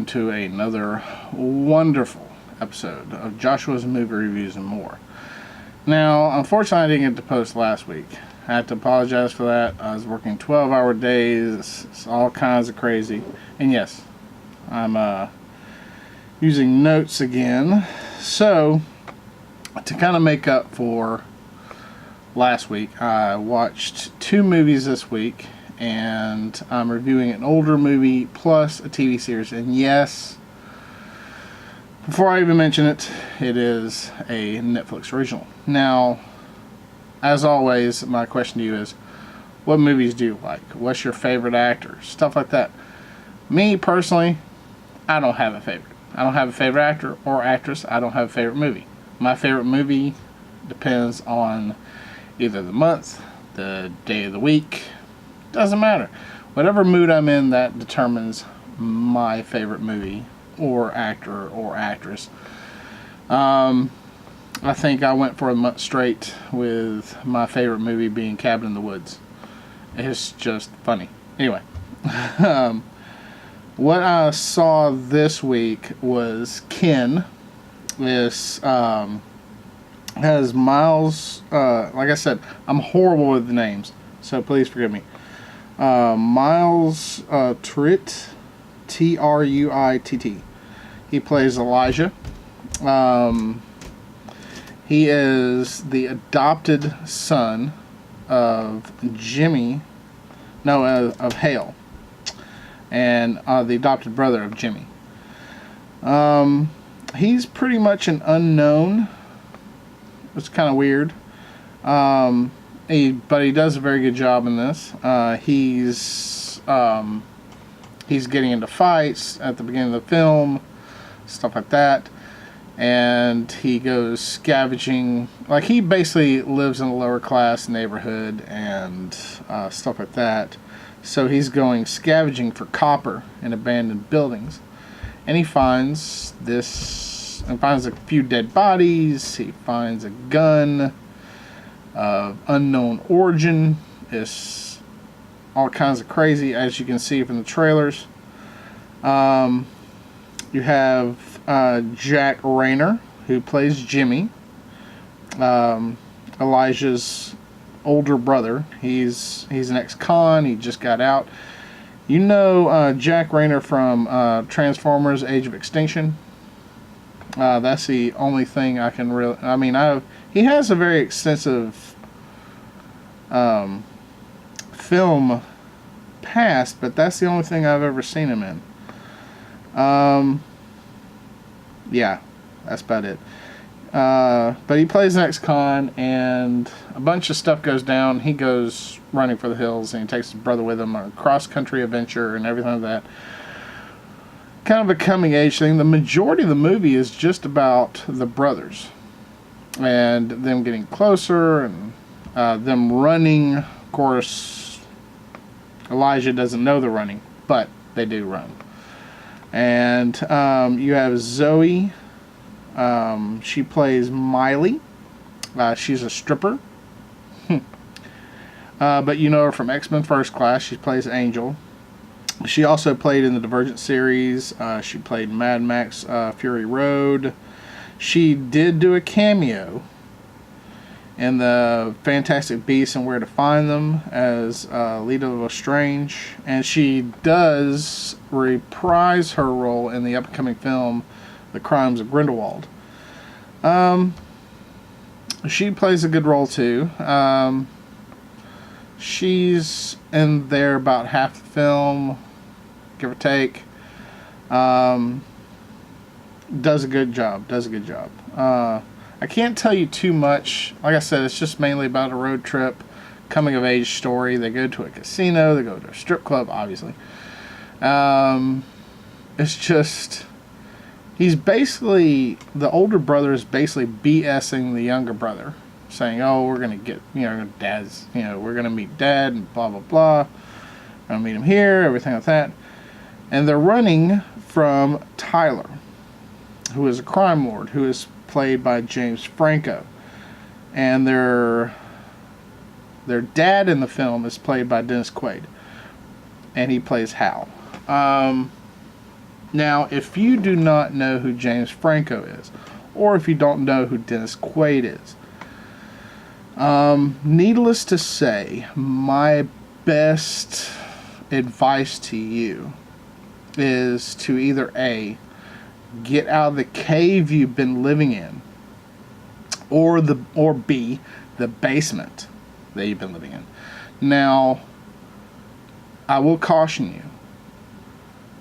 to another wonderful episode of Joshua's Movie Reviews and More. Now, unfortunately, I didn't get to post last week. I have to apologize for that. I was working 12-hour days. It's all kinds of crazy. And yes, I'm using notes again. So, to kind of make up for last week, I watched 2 movies this week. And I'm reviewing an older movie plus a TV series. And yes, before I even mention it, it is a Netflix original. Now, as always, my question to you is, what movies do you like? What's your favorite actor? Stuff like that. Me, personally, I don't have a favorite. I don't have a favorite actor or actress. I don't have a favorite movie. My favorite movie depends on either the month, the day of the week. Doesn't matter. Whatever mood I'm in, that determines my favorite movie or actor or actress. I think I went for a month straight with my favorite movie being Cabin in the Woods. It's just funny. Anyway, what I saw this week was Ken. This has Miles. Like I said, I'm horrible with the names, so please forgive me. Miles Truitt, Truitt. He plays Elijah. He is the adopted son of Jimmy, of Hale, and the adopted brother of Jimmy. He's pretty much an unknown. It's kind of weird. But he does a very good job in this. He's getting into fights at the beginning of the film, stuff like that, and he goes scavenging. Like, he basically lives in a lower class neighborhood and stuff like that. So he's going scavenging for copper in abandoned buildings, and he finds this, and finds a few dead bodies. He finds a gun of unknown origin. Is all kinds of crazy, as you can see from the trailers. You have Jack Rayner, who plays Jimmy, Elijah's older brother. He's an ex-con. He just got out. You know Jack Rayner from Transformers: Age of Extinction. That's the only thing I can really. I mean, he has a very extensive film past, but that's the only thing I've ever seen him in. Yeah, that's about it. But he plays an ex-con, and a bunch of stuff goes down. He goes running for the hills, and he takes his brother with him on a cross-country adventure and everything like that. Kind of a coming-age thing. The majority of the movie is just about the brothers and them getting closer and them running. Of course, Elijah doesn't know they're running, but they do run. And you have Zoe. She plays Miley. She's a stripper. But you know her from X-Men First Class. She plays Angel. She also played in the Divergent series. She played Mad Max Fury Road. She did do a cameo in the Fantastic Beasts and Where to Find Them as Lita Lestrange. And she does reprise her role in the upcoming film The Crimes of Grindelwald. She plays a good role too. She's in there about half the film, give or take. Does a good job. I can't tell you too much. Like I said, it's just mainly about a road trip, coming of age story. They go to a casino. They go to a strip club, obviously. It's just, he's basically, the older brother is basically BSing the younger brother, saying, oh, we're going to get, dad's, we're going to meet dad and blah, blah, blah. We're going to meet him here, everything like that. And they're running from Tyler, who is a crime lord, who is played by James Franco. And their dad in the film is played by Dennis Quaid. And he plays Hal. Now, if you do not know who James Franco is, or if you don't know who Dennis Quaid is, needless to say, my best advice to you is to either A, get out of the cave you've been living in, or B, the basement that you've been living in. Now, I will caution you,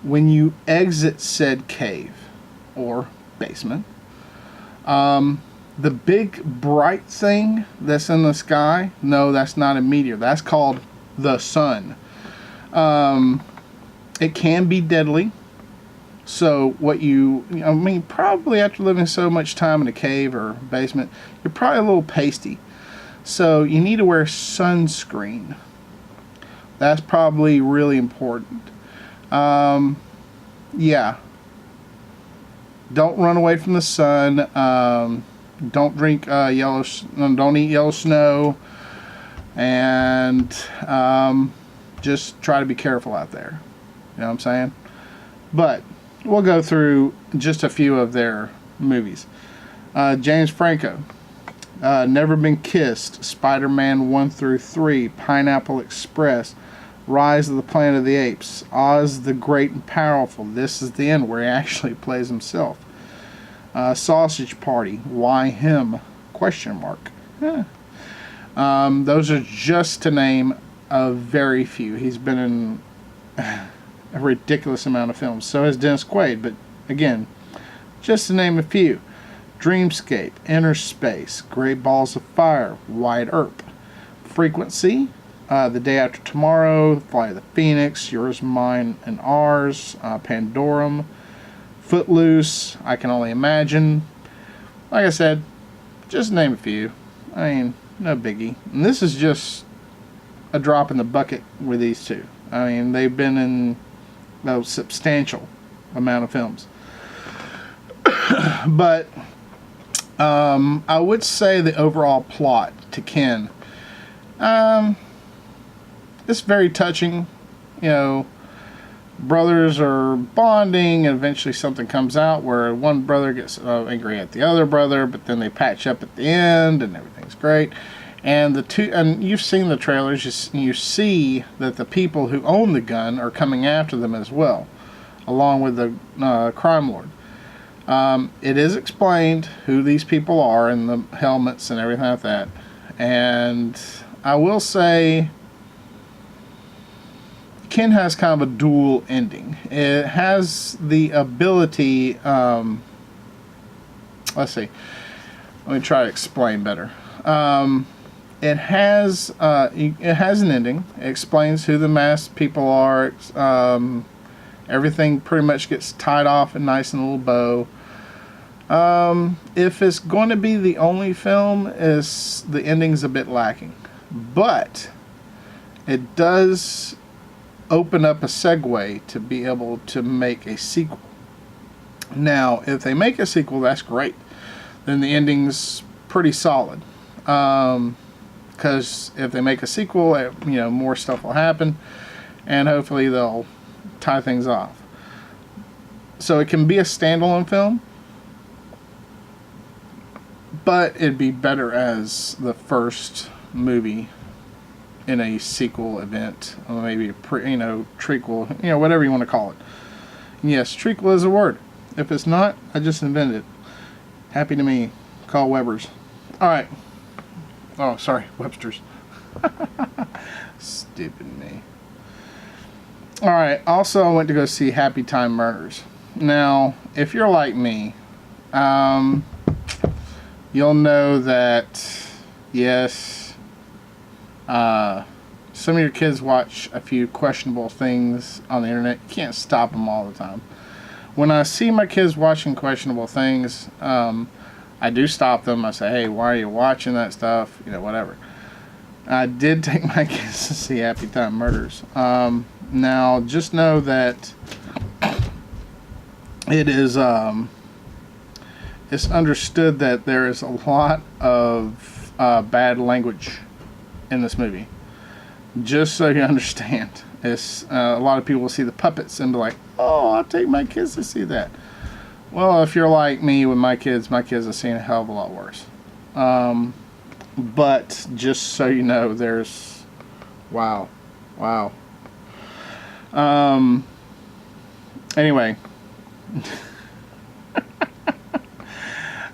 when you exit said cave or basement, the big bright thing that's in the sky, no, that's not a meteor. That's called the sun. It can be deadly. So probably after living so much time in a cave or basement, you're probably a little pasty. So you need to wear sunscreen. That's probably really important. Yeah. Don't run away from the sun. Don't drink don't eat yellow snow. And just try to be careful out there. You know what I'm saying? But we'll go through just a few of their movies. James Franco, Never Been Kissed, Spider-Man 1 through 3, Pineapple Express, Rise of the Planet of the Apes, Oz the Great and Powerful, This Is the End, where he actually plays himself, Sausage Party, Why Him? Question mark. Those are just to name a very few. He's been in a ridiculous amount of films. So has Dennis Quaid, but again, just to name a few. Dreamscape, Inner Space, Great Balls of Fire, Wide Earp, Frequency, The Day After Tomorrow, Flight of the Phoenix, Yours, Mine, and Ours, Pandorum, Footloose, I Can Only Imagine. Like I said, just name a few. I mean, no biggie. And this is just a drop in the bucket with these two. I mean, they've been in a substantial amount of films. But I would say the overall plot to Ken, it's very touching. You know, brothers are bonding, and eventually something comes out where one brother gets angry at the other brother, but then they patch up at the end, and everything's great. And you've seen the trailers. You see that the people who own the gun are coming after them as well, along with the crime lord. It is explained who these people are and the helmets and everything like that. And I will say, Ken has kind of a dual ending. It has the ability. Let's see. Let me try to explain better. It has an ending. It explains who the masked people are. Everything pretty much gets tied off and nice in a little bow. If it's going to be the only film, the ending's a bit lacking, but it does open up a segue to be able to make a sequel. Now, if they make a sequel, that's great. Then the ending's pretty solid. Because if they make a sequel, more stuff will happen, and hopefully they'll tie things off. So it can be a standalone film, but it'd be better as the first movie in a sequel event, or maybe a trequel, whatever you want to call it. And yes, trequel is a word. If it's not, I just invented it. Happy to me. Call Weber's. All right. Oh, sorry, Webster's. Stupid me. All right. Also, I went to go see Happytime Murders. Now, if you're like me, you'll know that, yes, some of your kids watch a few questionable things on the internet. You can't stop them all the time. When I see my kids watching questionable things, I do stop them. I say, hey, why are you watching that stuff? Whatever. I did take my kids to see Happytime Murders. Now, just know that it is, it's understood that there is a lot of bad language in this movie. Just so you understand. It's a lot of people will see the puppets and be like, "Oh, I'll take my kids to see that." Well, if you're like me with my kids have seen a hell of a lot worse. But just so you know, there's wow. Anyway,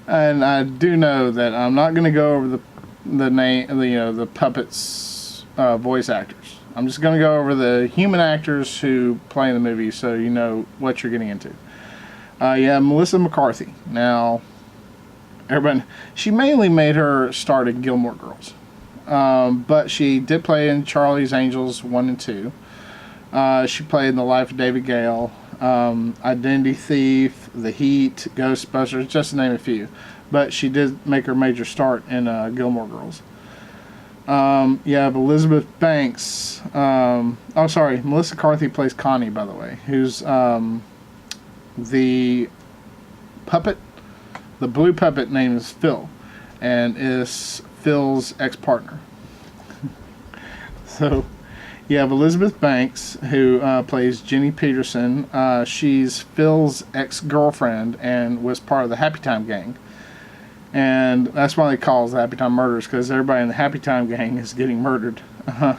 and I do know that I'm not going to go over the puppets voice actors. I'm just going to go over the human actors who play in the movie, so you know what you're getting into. Yeah, Melissa McCarthy. Now, everybody, she mainly made her start in Gilmore Girls, but she did play in Charlie's Angels 1 and 2. She played in The Life of David Gale, Identity Thief, The Heat, Ghostbusters, just to name a few. But she did make her major start in Gilmore Girls. You have Elizabeth Banks. Melissa McCarthy plays Connie, by the way, who's the puppet. The blue puppet name is Phil, and is Phil's ex-partner. So, you have Elizabeth Banks, who plays Jenny Peterson. She's Phil's ex-girlfriend and was part of the Happytime gang. And that's why they call it the Happytime Murders, because everybody in the Happytime gang is getting murdered. But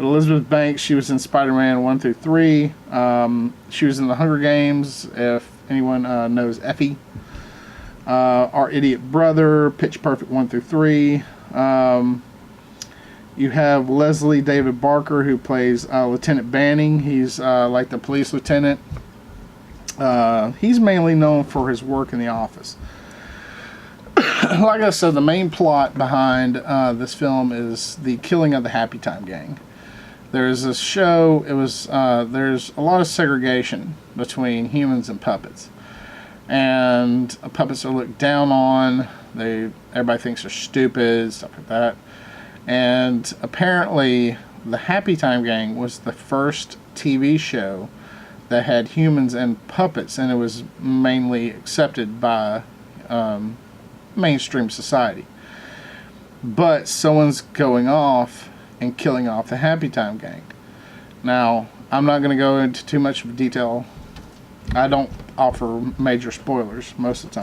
Elizabeth Banks, she was in Spider-Man 1 through 3. She was in the Hunger Games, if anyone knows Effie. Our Idiot Brother, Pitch Perfect 1 through 3. You have Leslie David Barker, who plays Lieutenant Banning. He's like the police lieutenant. He's mainly known for his work in The Office. Like I said, the main plot behind this film is the killing of the Happytime gang. There's this show. There's a lot of segregation between humans and puppets, and puppets are looked down on. Everybody thinks they're stupid, stuff like that. And apparently, the Happytime Gang was the first TV show that had humans and puppets, and it was mainly accepted by mainstream society. But someone's going off and killing off the Happytime Gang. Now, I'm not going to go into too much of detail. I don't offer major spoilers most of the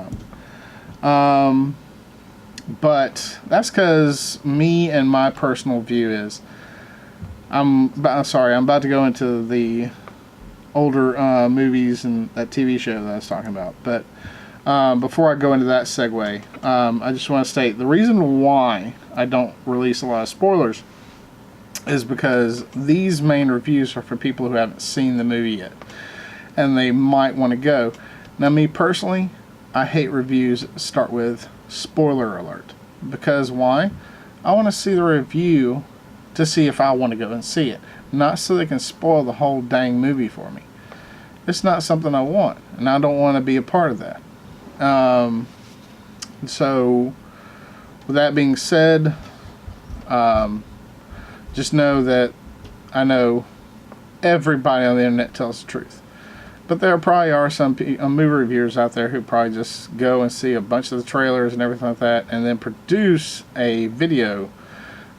time. But that's because me and my personal view is, I'm about to go into the older movies and that TV show that I was talking about. But before I go into that segue, I just want to state the reason why I don't release a lot of spoilers is because these main reviews are for people who haven't seen the movie yet, and they might want to go. Now, me personally, I hate reviews that start with spoiler alert. Because why? I want to see the review to see if I want to go and see it, not so they can spoil the whole dang movie for me. It's not something I want, and I don't want to be a part of that. So, with that being said, just know that I know everybody on the internet tells the truth. But there probably are some movie reviewers out there who probably just go and see a bunch of the trailers and everything like that, and then produce a video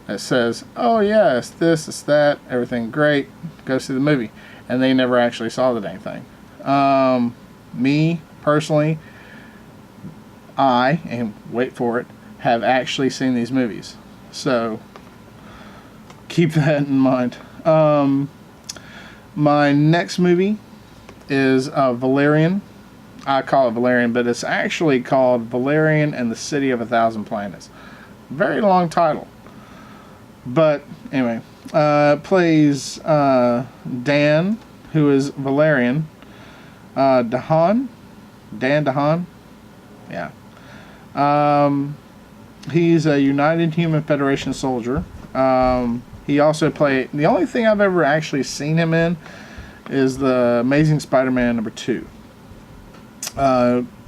that says, "Oh yeah, it's this, it's that, everything great, go see the movie," and they never actually saw the dang thing. Me personally, and wait for it, have actually seen these movies, so keep that in mind. My next movie is Valerian. I call it Valerian, but it's actually called Valerian and the City of 1,000 Planets. Very long title. But anyway, plays Dan, who is Valerian. Dan DeHaan? Yeah. He's a United Human Federation soldier. He also played, the only thing I've ever actually seen him in is the Amazing Spider-Man #2.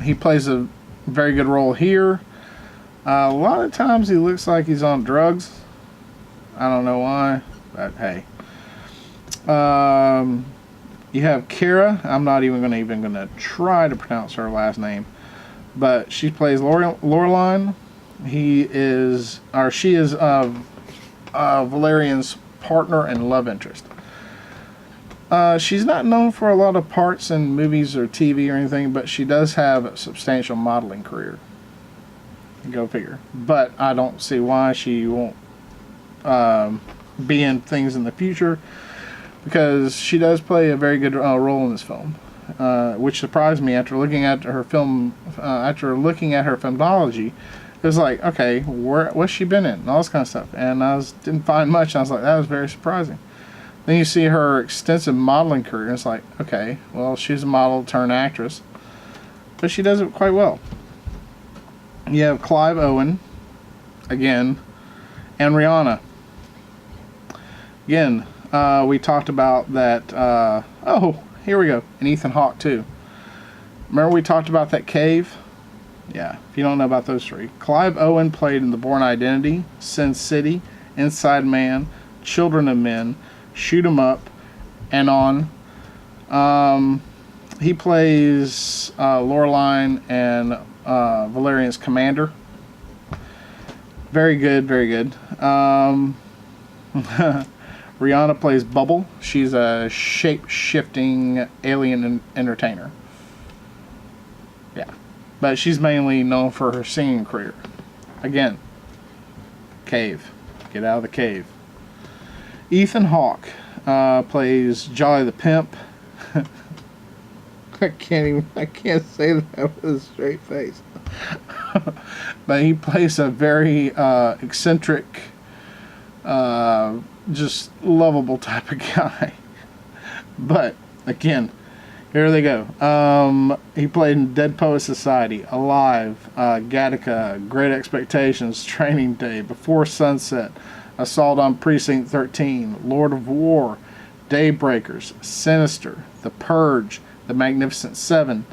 He plays a very good role here. A lot of times he looks like he's on drugs. I don't know why, but hey. You have Kara. I'm not even gonna try to pronounce her last name, but she plays Laureline. She is Valerian's partner and love interest. She's not known for a lot of parts in movies or TV or anything, but she does have a substantial modeling career. Go figure. But I don't see why she won't be in things in the future, because she does play a very good role in this film, which surprised me after looking at her film. After looking at her filmology, it was like, okay, what's she been in, and all this kind of stuff, and didn't find much. And I was like, that was very surprising. Then you see her extensive modeling career, and it's like, okay, well, she's a model turned actress, but she does it quite well. You have Clive Owen, again, and Rihanna. Again, we talked about that, oh, here we go, and Ethan Hawke, too. Remember we talked about that cave? Yeah, if you don't know about those three. Clive Owen played in The Bourne Identity, Sin City, Inside Man, Children of Men, Shoot 'Em Up, and on. He plays Laureline and Valerian's commander. Very good, very good. Rihanna plays Bubble. She's a shape-shifting alien entertainer. Yeah. But she's mainly known for her singing career. Again, cave. Get out of the cave. Ethan Hawke plays Jolly the Pimp. I can't say that with a straight face. But he plays a very eccentric, just lovable type of guy. But again, here they go. He played in Dead Poet Society, Alive, Gattaca, Great Expectations, Training Day, Before Sunset, Assault on Precinct 13, Lord of War, Daybreakers, Sinister, The Purge, The Magnificent Seven.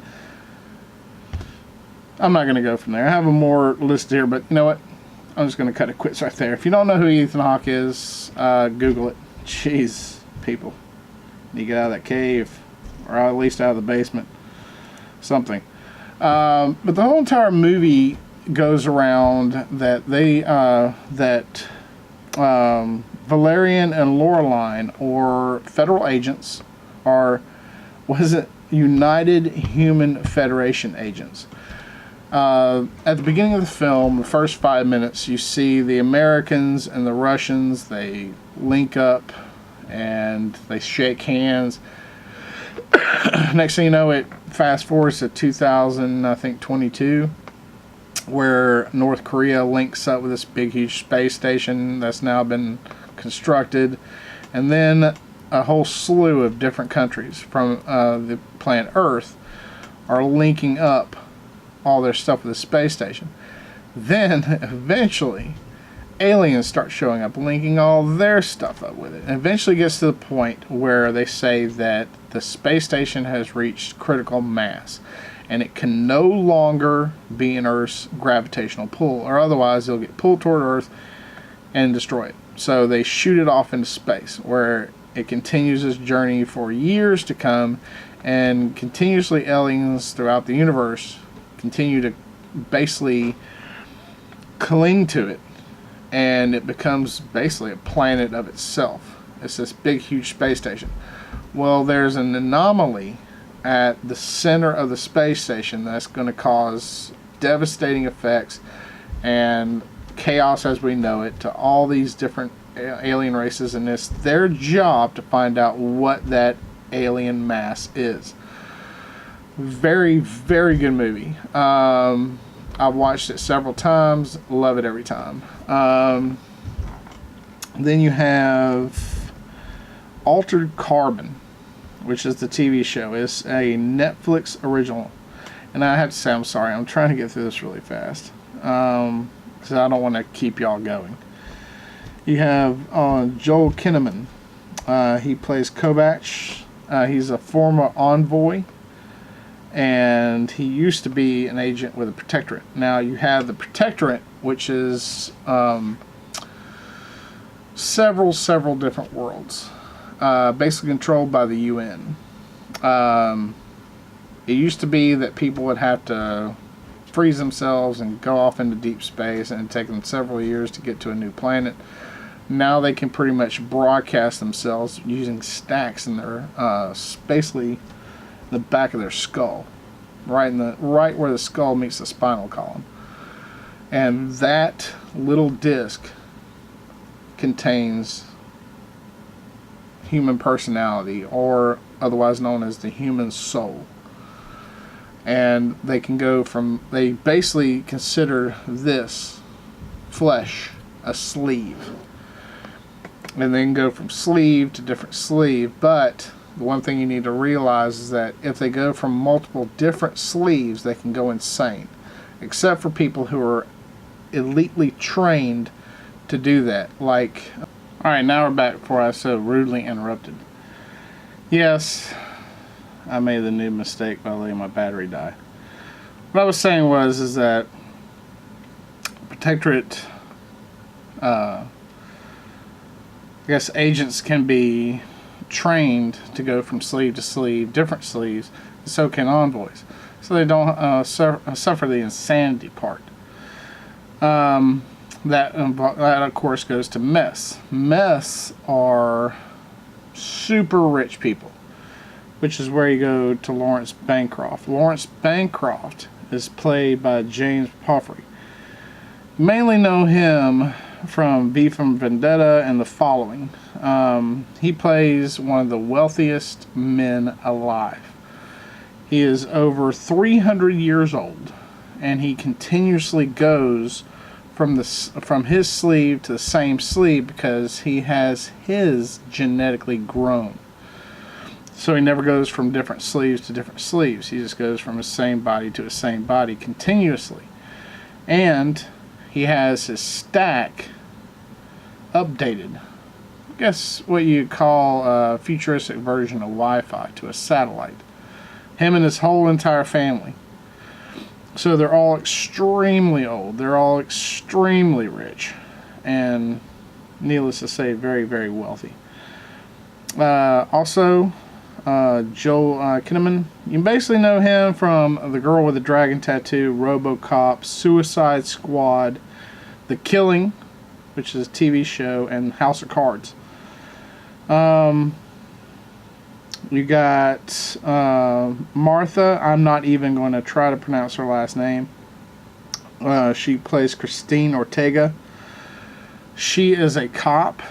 I'm not going to go from there. I have a more list here, but you know what? I'm just going to cut it quick right there. If you don't know who Ethan Hawke is, Google it. Jeez, people. You get out of that cave, or at least out of the basement. Something. But the whole entire movie goes around that Valerian and Laureline, or federal agents, are, United Human Federation agents. At the beginning of the film, the first 5 minutes, you see the Americans and the Russians, they link up and they shake hands. Next thing you know, it fast forwards to 2022, where North Korea links up with this big huge space station that's now been constructed, and then a whole slew of different countries from the planet Earth are linking up all their stuff with the space station. Then eventually aliens start showing up, linking all their stuff up with it, and eventually gets to the point where they say that the space station has reached critical mass and it can no longer be in Earth's gravitational pull, or otherwise it'll get pulled toward Earth and destroy it. So they shoot it off into space, where it continues its journey for years to come, and continuously aliens throughout the universe continue to basically cling to it, and it becomes basically a planet of itself. It's this big huge space station. Well, there's an anomaly at the center of the space station that's going to cause devastating effects and chaos as we know it to all these different alien races, and it's their job to find out what that alien mass is. Very, very good movie. I've watched it several times. Love it every time. Then you have Altered Carbon, which is the TV show. It's a Netflix original. And I have to say, I'm sorry. I'm trying to get through this really fast, because I don't want to keep y'all going. You have Joel Kinnaman. He plays Kovacs. He's a former envoy, and he used to be an agent with the Protectorate. Now you have the Protectorate, which is several different worlds, basically controlled by the UN. It used to be that people would have to freeze themselves and go off into deep space, and it'd take them several years to get to a new planet. Now they can pretty much broadcast themselves using stacks in their basically the back of their skull, right where the skull meets the spinal column. And that little disc contains human personality, or otherwise known as the human soul. And they can go from, they basically consider this flesh a sleeve. And they can go from sleeve to different sleeve, but the one thing you need to realize is that if they go from multiple different sleeves, they can go insane. Except for people who are elitely trained to do that. Like, alright, now we're back before I so rudely interrupted. Yes, I made the new mistake by letting my battery die. What I was saying is that Protectorate, I guess agents can be trained to go from sleeve to sleeve, different sleeves, and so can envoys. So they don't suffer the insanity part. That of course goes to mess. Mess are super rich people, which is where you go to Lawrence Bancroft. Lawrence Bancroft is played by James Puffrey. You mainly know him from V for Vendetta and The Following. He plays one of the wealthiest men alive. He is over 300 years old, and he continuously goes from his sleeve to the same sleeve because he has his genetically grown. So he never goes from different sleeves to different sleeves. He just goes from his same body to his same body continuously. And he has his stack updated. I guess what you call a futuristic version of Wi-Fi to a satellite. Him and his whole entire family. So they're all extremely old. They're all extremely rich. And needless to say, very, very wealthy. Also, Joel Kinnaman. You basically know him from The Girl with the Dragon Tattoo, RoboCop, Suicide Squad, The Killing, which is a TV show, and House of Cards. You got Martha. I'm not even going to try to pronounce her last name. She plays Christine Ortega. She is a cop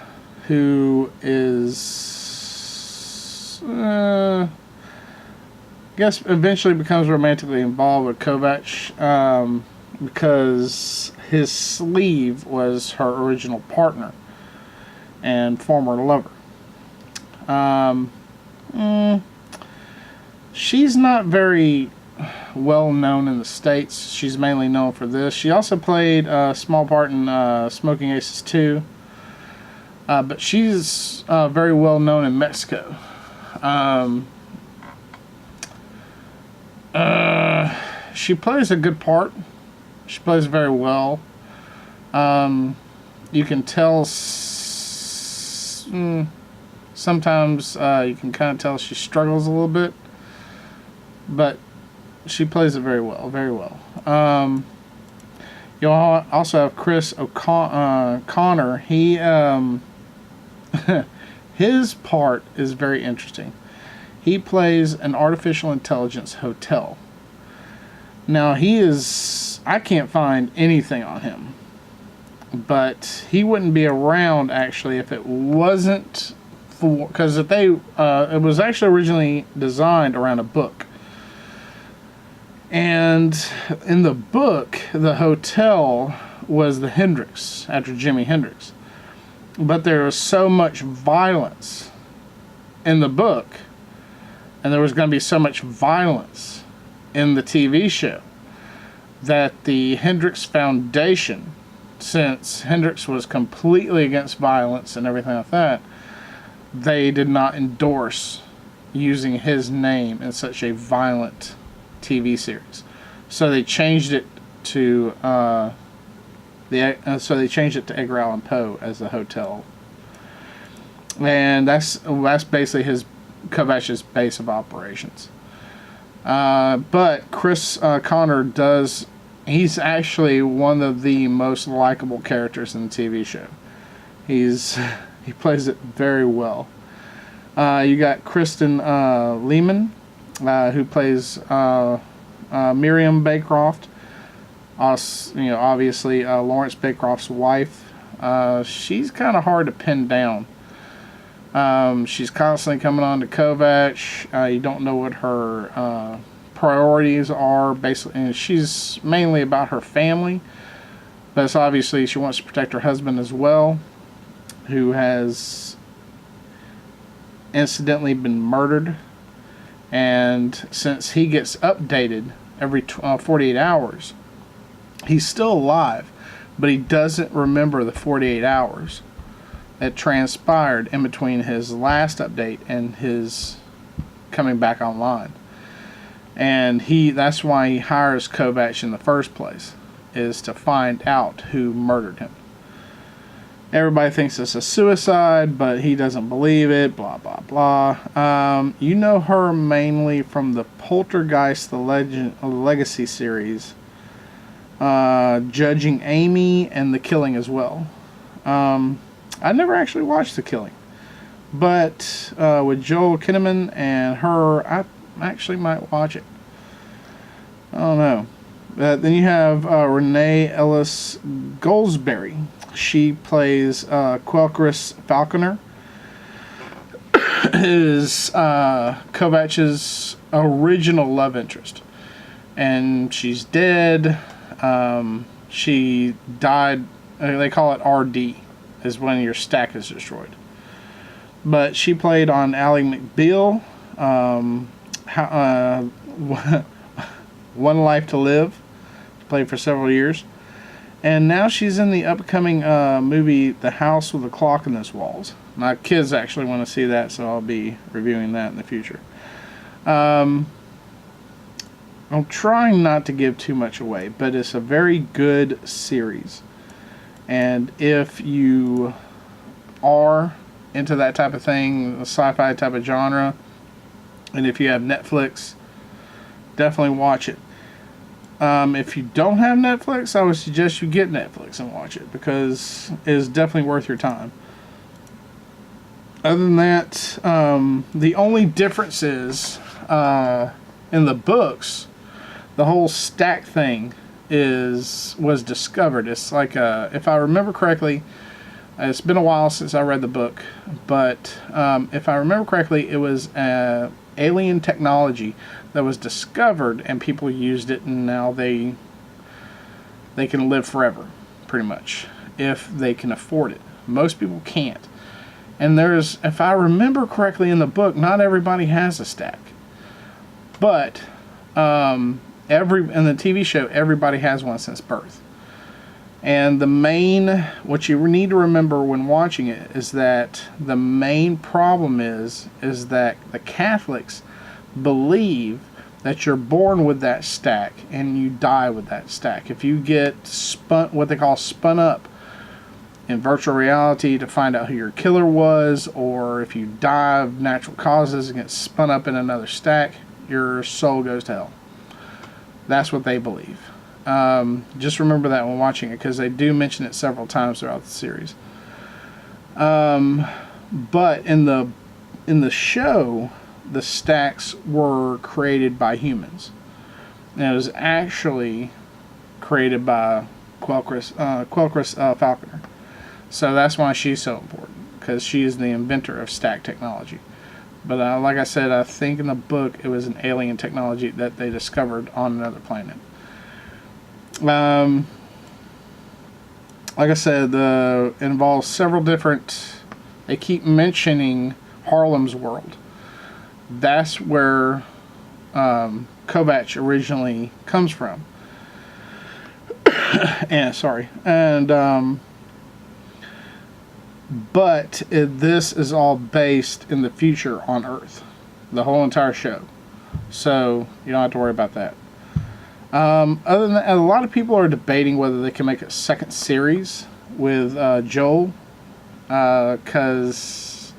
who is, I guess, eventually becomes romantically involved with Kovacs because his sleeve was her original partner and former lover. She's not very well known in the States. She's mainly known for this. She also played a small part in Smoking Aces 2. But she's very well known in Mexico. She plays a good part. She plays very well. You can tell sometimes you can kind of tell she struggles a little bit, but she plays it very well, very well. You also have Chris O'Connor. He his part is very interesting. He plays an artificial intelligence hotel. Now I can't find anything on him, but he wouldn't be around actually if it wasn't for, because it was actually originally designed around a book. And in the book, the hotel was the Hendrix, after Jimi Hendrix. But there was so much violence in the book, and there was going to be so much violence in the TV show, that the Hendrix Foundation, since Hendrix was completely against violence and everything like that, they did not endorse using his name in such a violent TV series. So they changed it to Edgar Allan Poe as the hotel, and that's basically his Kovacs' base of operations. But Chris Connor he's actually one of the most likable characters in the TV show. He plays it very well. You got Kristen Lehman, who plays Miriam Baycroft. Obviously Lawrence Baycroft's wife. She's kind of hard to pin down. She's constantly coming on to Kovacs. You don't know what her priorities are, basically, and she's mainly about her family. But it's obviously she wants to protect her husband as well, who has incidentally been murdered. And since he gets updated every 48 hours, he's still alive, but he doesn't remember the 48 hours that transpired in between his last update and his coming back online. And that's why he hires Kovacs in the first place, is to find out who murdered him. Everybody thinks it's a suicide, but he doesn't believe it, blah, blah, blah. You know her mainly from the Poltergeist, the Legacy series, Judging Amy, and The Killing as well. I never actually watched The Killing, but with Joel Kinnaman and her, I actually might watch it. I don't know. Then you have Renee Ellis Goldsberry. She plays Quelchris Falconer, who's Kovacs' original love interest, and she's dead. She died. They call it RD. Is when your stack is destroyed. But she played on Ally McBeal, One Life to Live, played for several years, and now she's in the upcoming movie The House with a Clock in Its Walls. My kids actually want to see that, so I'll be reviewing that in the future. I'm trying not to give too much away, but it's a very good series. And if you are into that type of thing, a sci-fi type of genre, and if you have Netflix, definitely watch it. If you don't have Netflix, I would suggest you get Netflix and watch it, because it is definitely worth your time. Other than that, the only difference is in the books, the whole stack thing was discovered. It's like if I remember correctly, it's been a while since I read the book, but if I remember correctly, it was alien technology that was discovered, and people used it, and now they can live forever, pretty much, if they can afford it. Most people can't. And if I remember correctly in the book, not everybody has a stack, but in the TV show, everybody has one since birth. And what you need to remember when watching it is that the main problem is that the Catholics believe that you're born with that stack and you die with that stack. If you get what they call spun up in virtual reality to find out who your killer was, or if you die of natural causes and get spun up in another stack, your soul goes to hell. That's what they believe. Just remember that when watching it, because they do mention it several times throughout the series. But in the show, the stacks were created by humans, and it was actually created by Quelchris Falconer. So that's why she's so important, because she is the inventor of stack technology. But like I said, I think in the book it was an alien technology that they discovered on another planet. Like I said, it involves several different... They keep mentioning Harlem's World. That's where Kovacs originally comes from. But this is all based in the future on Earth, the whole entire show, so you don't have to worry about that. Other than that, a lot of people are debating whether they can make a second series with Joel, because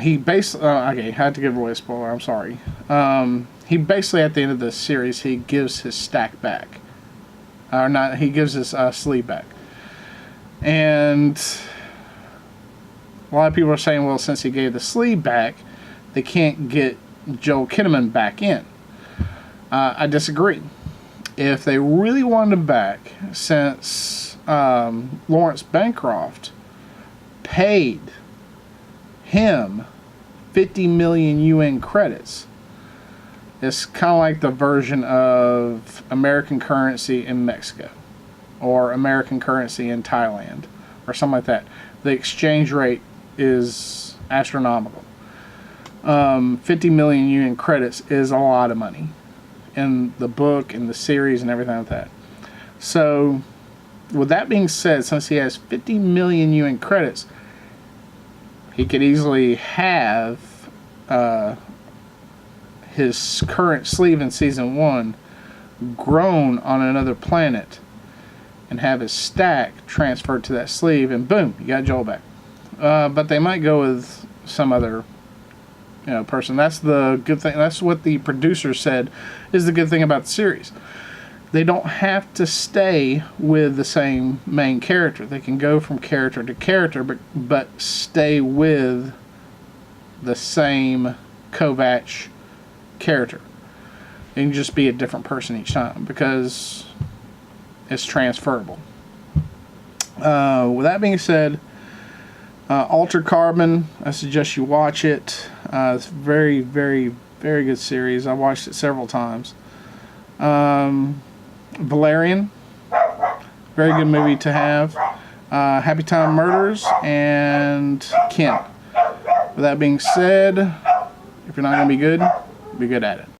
he basically okay, I had to give away a spoiler, I'm sorry. He basically, at the end of the series, he gives his stack back or not. He gives his sleeve back, and a lot of people are saying, well, since he gave the sleeve back, they can't get Joel Kinnaman back in. I disagree. If they really wanted him back, since Lawrence Bancroft paid him 50 million UN credits, it's kind of like the version of American currency in Mexico or American currency in Thailand or something like that. The exchange rate is astronomical. 50 million UN credits is a lot of money in the book, in the series, and everything like that. So, with that being said, since he has 50 million UN credits, he could easily have his current sleeve in Season 1 grown on another planet and have his stack transferred to that sleeve, and boom, you got Joel back. But they might go with some other person. That's the good thing. That's what the producer said is the good thing about the series. They don't have to stay with the same main character. They can go from character to character, but stay with the same Kovac character. It can just be a different person each time because it's transferable. With that being said, Altered Carbon, I suggest you watch it. It's very, very, very good series. I watched it several times. Valerian, very good movie to have. Happytime Murders, and Kin. With that being said, if you're not going to be good at it.